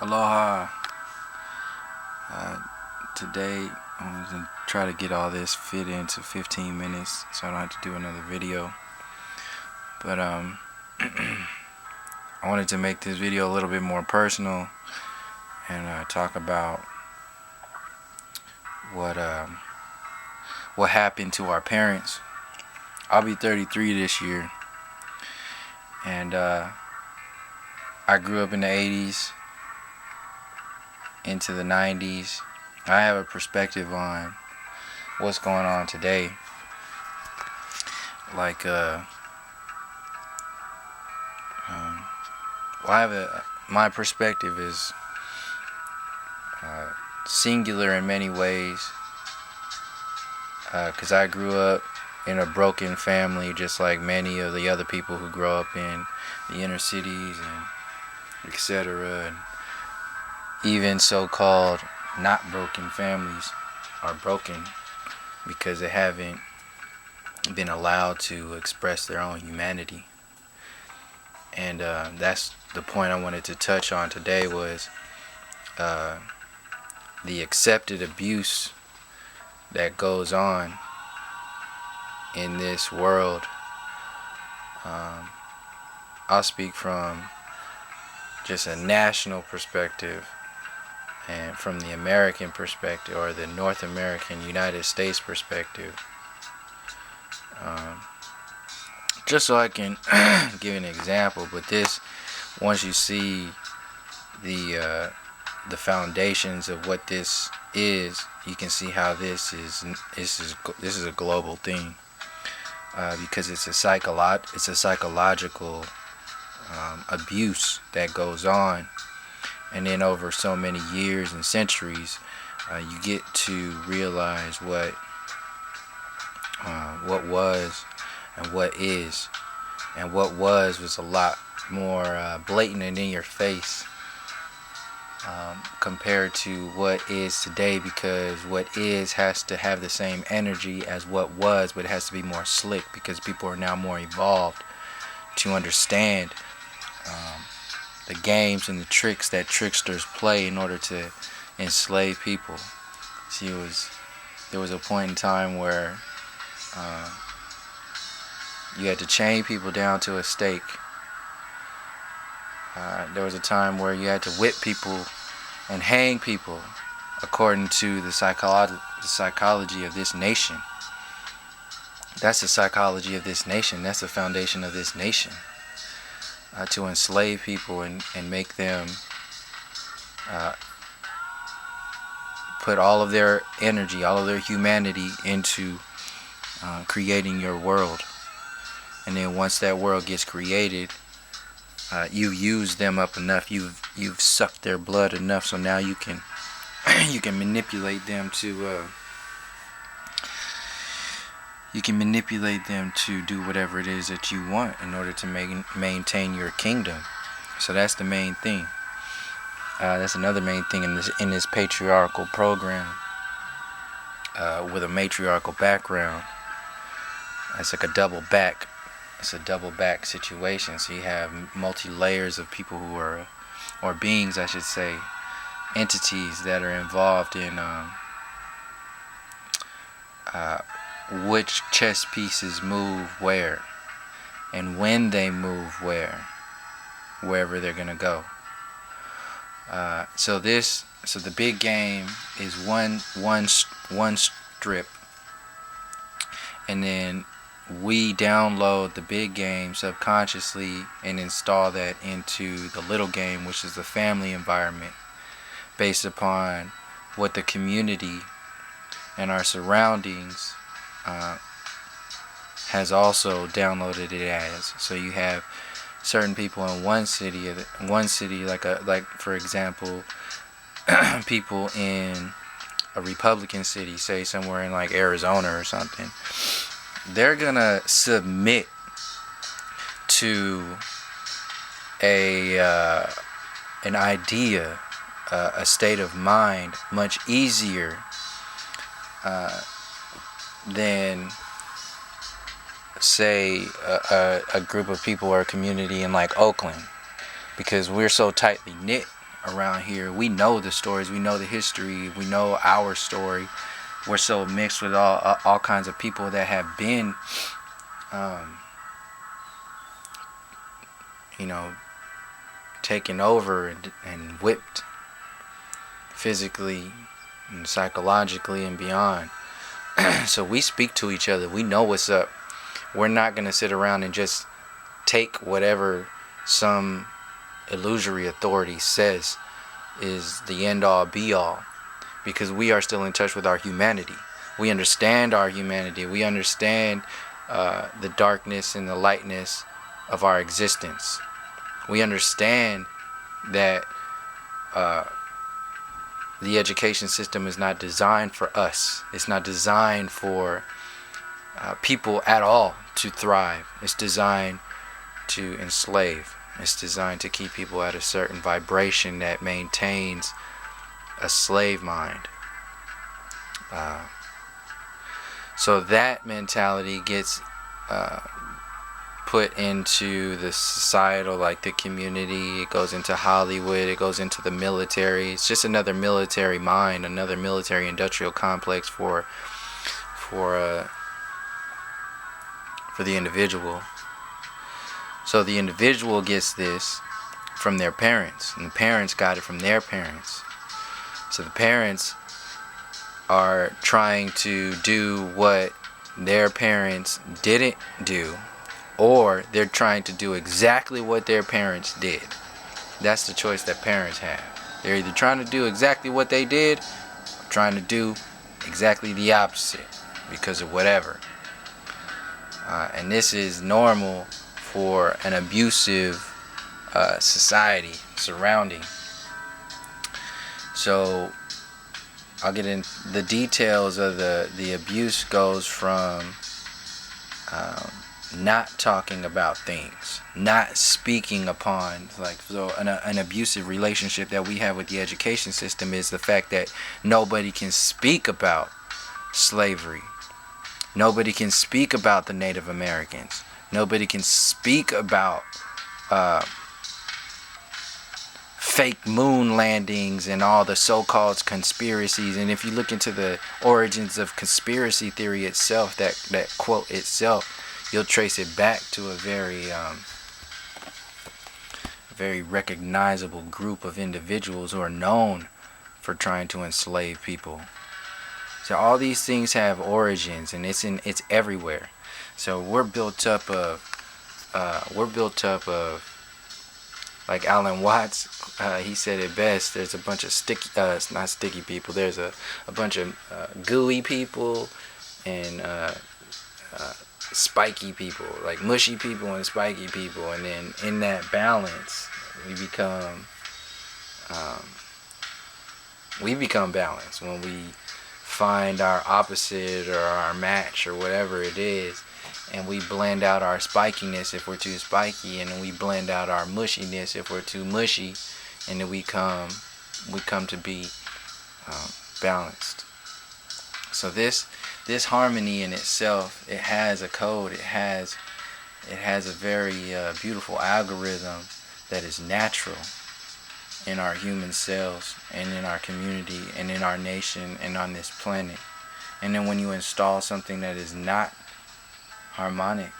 Aloha. Uh, Today I'm going to try to get all this fit into 15 minutes so I don't have to do another video. But I wanted to make this video a little bit more personal and talk about what what happened to our parents. I'll be 33 this year, and I grew up in the 80s into the 90s. I have a perspective on what's going on today. Like, my perspective is singular in many ways, because I grew up in a broken family, just like many of the other people who grow up in the inner cities and etc. And even so-called not broken families are broken because they haven't been allowed to express their own humanity. And that's the point I wanted to touch on today, was the accepted abuse that goes on in this world. I'll speak from just a national perspective and from the American perspective, or the North American United States perspective, just so I can give an example. But this, once you see the foundations of what this is, you can see how this is a global thing, because it's a psychological abuse that goes on. And then over so many years and centuries, you get to realize what was and what is. And what was a lot more blatant and in your face, compared to what is today, because what is has to have the same energy as what was, but it has to be more slick because people are now more evolved to understand the games and the tricks that tricksters play in order to enslave people. See, there was a point in time where you had to chain people down to a stake. There was a time where you had to whip people and hang people according to the psychology of this nation. That's the psychology of this nation. That's the foundation of this nation. To enslave people and make them put all of their energy, all of their humanity into creating your world. And then once that world gets created, you've used them up enough. You've sucked their blood enough, so now you can you can manipulate them to do whatever it is that you want in order to maintain your kingdom. So that's the main thing. That's another main thing in this patriarchal program, with a matriarchal background. It's like a double back. It's a double back situation. So you have multi layers of people who are, or beings, I should say, entities that are involved in which chess pieces move where, and when they move wherever they're gonna go. So the big game is one strip, and then we download the big game subconsciously and install that into the little game, which is the family environment, based upon what the community and our surroundings has also downloaded it as. So you have certain people in one city, like for example, people in a Republican city, say somewhere in like Arizona or something. They're gonna submit to an idea, a state of mind, much easier than, say, a group of people or a community in like Oakland, because we're so tightly knit. around here. We know the stories, we know the history, we know our story. We're so mixed with all kinds of people that have been, you know, taken over and whipped physically and psychologically and beyond. So we speak to each other. We know what's up. We're not going to sit around and just take whatever some illusory authority says is the end all be all, because we are still in touch with our humanity. We understand our humanity. We understand the darkness and the lightness of our existence. We understand that the education system is not designed for us. It's not designed for people at all to thrive. It's designed to enslave. It's designed to keep people at a certain vibration that maintains a slave mind. So that mentality gets put into the societal, like the community. It goes into Hollywood. It goes into the military. It's just another military mind, another military industrial complex for the individual. So the individual gets this from their parents, and the parents got it from their parents. So the parents are trying to do what their parents didn't do, or they're trying to do exactly what their parents did. That's the choice that parents have. They're either trying to do exactly what they did, or trying to do exactly the opposite because of whatever. And this is normal for an abusive society surrounding. So I'll get in the details of the abuse. Goes from not talking about things, not speaking upon, like, so an abusive relationship that we have with the education system is the fact that nobody can speak about slavery. Nobody can speak about the Native Americans. Nobody can speak about fake moon landings and all the so-called conspiracies. And if you look into the origins of conspiracy theory itself, that quote itself, you'll trace it back to a very recognizable group of individuals who are known for trying to enslave people. So all these things have origins, and it's everywhere. So we're built up of like Alan Watts, he said it best. There's a bunch of not sticky people. There's a bunch of gooey people and spiky people, like mushy people and spiky people, and then in that balance, we become balanced when we find our opposite or our match or whatever it is, and we blend out our spikiness if we're too spiky, and then we blend out our mushiness if we're too mushy, and then we come to be balanced. So this harmony in itself, it has a code. It has a very beautiful algorithm that is natural in our human cells and in our community and in our nation and on this planet. And then when you install something that is not harmonic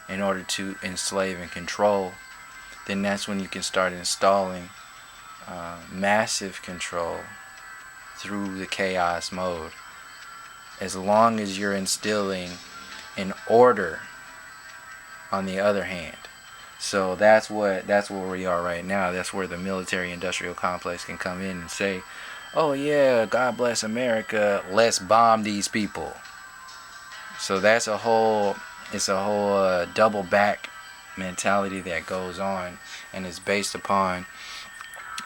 in order to enslave and control, then that's when you can start installing massive control through the chaos mode. As long as you're instilling an order on the other hand. So that's where we are right now. That's where the military industrial complex can come in and say, oh yeah, God bless America, let's bomb these people. So that's a whole double back mentality that goes on, and is based upon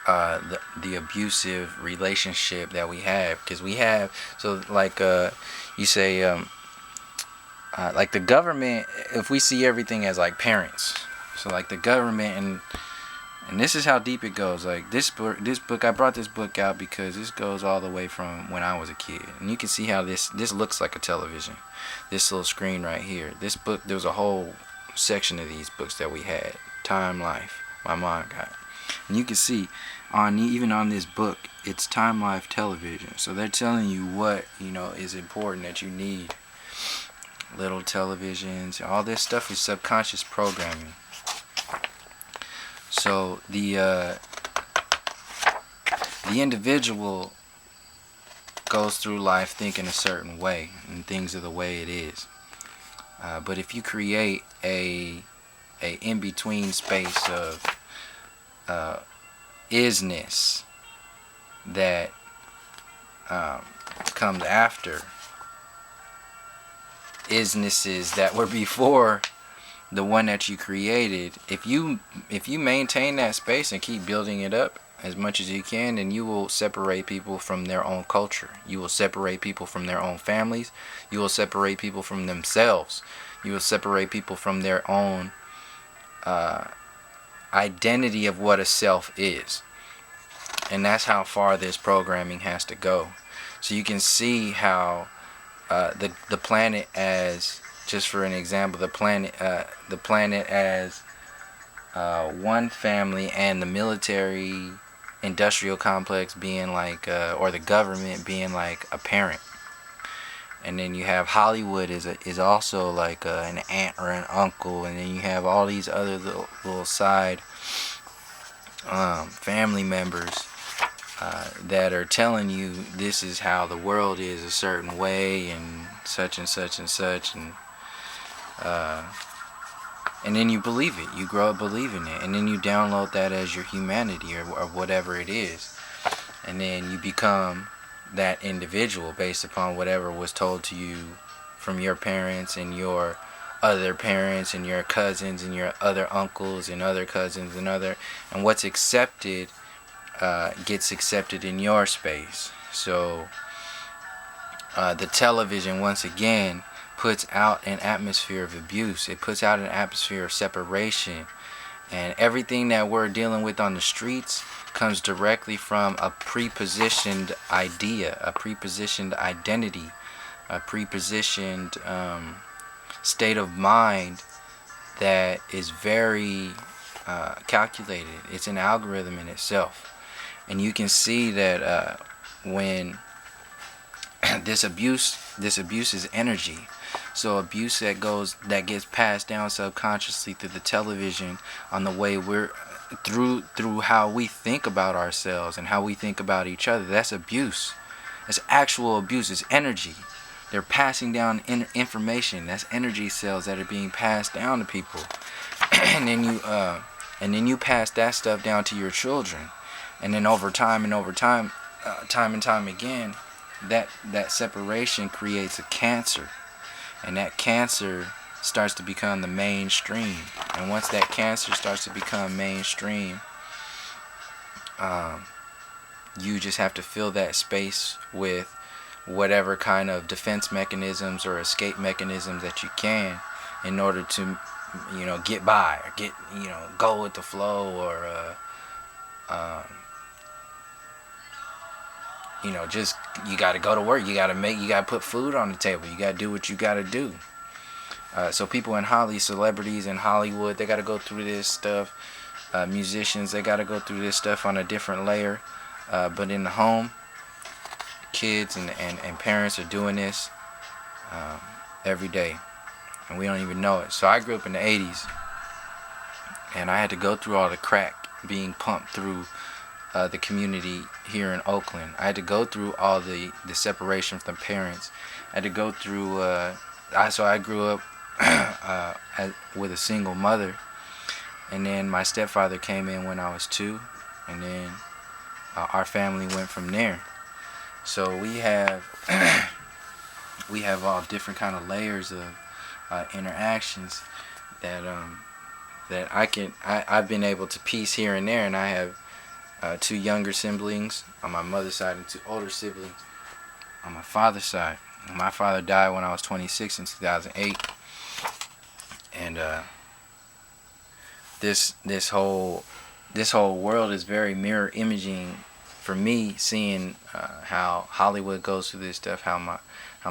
the abusive relationship that we have. Because we have, so like you say, like the government, if we see everything as like parents, so like the government, and this is how deep it goes. Like this book, I brought this book out because this goes all the way from when I was a kid, and you can see how this looks like a television. This little screen right here. This book, there was a whole section of these books that we had. Time Life, my mom got, and you can see even on this book, it's Time Life Television. So they're telling you what, is important that you need. Little televisions, all this stuff is subconscious programming. So the individual goes through life thinking a certain way, and things are the way it is. But if you create a in-between space of isness that comes after isnesses that were before the one that you created, if you maintain that space and keep building it up as much as you can, then you will separate people from their own culture. You will separate people from their own families. You will separate people from themselves. You will separate people from their own identity of what a self is. And that's how far this programming has to go. So you can see how the planet, as just for an example, the planet as one family, and the military industrial complex being like, or the government being like a parent. And then you have Hollywood is also like an aunt or an uncle, and then you have all these other little side family members that are telling you this is how the world is a certain way, and such and such and such, and then you believe it. You grow up believing it, and then you download that as your humanity, or whatever it is, and then you become that individual based upon whatever was told to you from your parents and your other parents and your cousins and your other uncles and other cousins and what's accepted gets accepted in your space. So the television, once again, puts out an atmosphere of abuse. It puts out an atmosphere of separation, and everything that we're dealing with on the streets comes directly from a prepositioned idea, a prepositioned identity, a prepositioned state of mind that is very calculated. It's an algorithm in itself. And you can see that when this abuse is energy. So abuse that gets passed down subconsciously through the television, on the way we're through how we think about ourselves and how we think about each other. That's abuse. It's actual abuse. It's energy. They're passing down information. That's energy cells that are being passed down to people. and then you pass that stuff down to your children. And then over time, time and time again, that separation creates a cancer. And that cancer starts to become the mainstream. And once that cancer starts to become mainstream, you just have to fill that space with whatever kind of defense mechanisms or escape mechanisms that you can, in order to, get by, or go with the flow, or just, you got to go to work. You got to put food on the table. You got to do what you got to do. So people in celebrities in Hollywood, they got to go through this stuff. Musicians, they got to go through this stuff on a different layer. But in the home, kids and parents are doing this every day, and we don't even know it. So I grew up in the 80s, and I had to go through all the crack being pumped through the community here in Oakland. I had to go through all the separation from parents. I had to go through so I grew up with a single mother, and then my stepfather came in when I was 2, and then our family went from there. So we have all different kind of layers of interactions that I've been able to piece here and there. And I have 2 younger siblings on my mother's side and 2 older siblings on my father's side. My father died when I was 26 in 2008, and this whole world is very mirror imaging for me, seeing how Hollywood goes through this stuff, how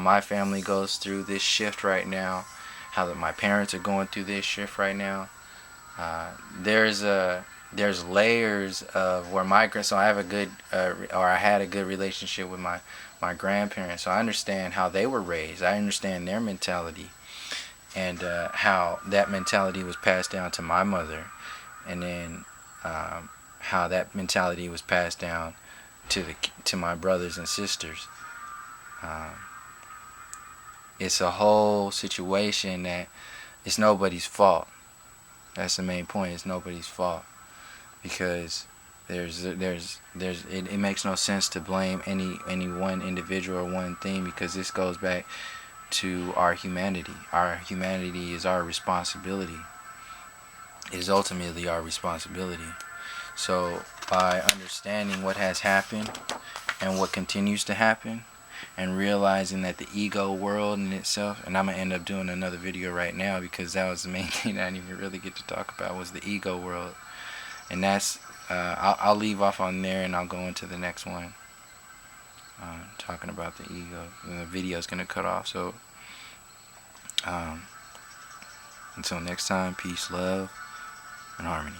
my family goes through this shift right now, how my parents are going through this shift right now. There's there's layers of where so I have a good or I had a good relationship with my grandparents, so I understand how they were raised. I understand their mentality, and how that mentality was passed down to my mother, and then how that mentality was passed down to my brothers and sisters. Um, it's a whole situation that it's nobody's fault. That's the main point. It's nobody's fault, because it makes no sense to blame any one individual or one thing, because this goes back to our humanity. Our humanity is our responsibility. It is ultimately our responsibility. So by understanding what has happened and what continues to happen, and realizing that the ego world in itself, and I'm gonna end up doing another video right now, because that was the main thing that I didn't even really get to talk about, was the ego world. And that's I'll leave off on there, and I'll go into the next one, talking about the ego, and the video is gonna cut off. So until next time, peace, love, and harmony.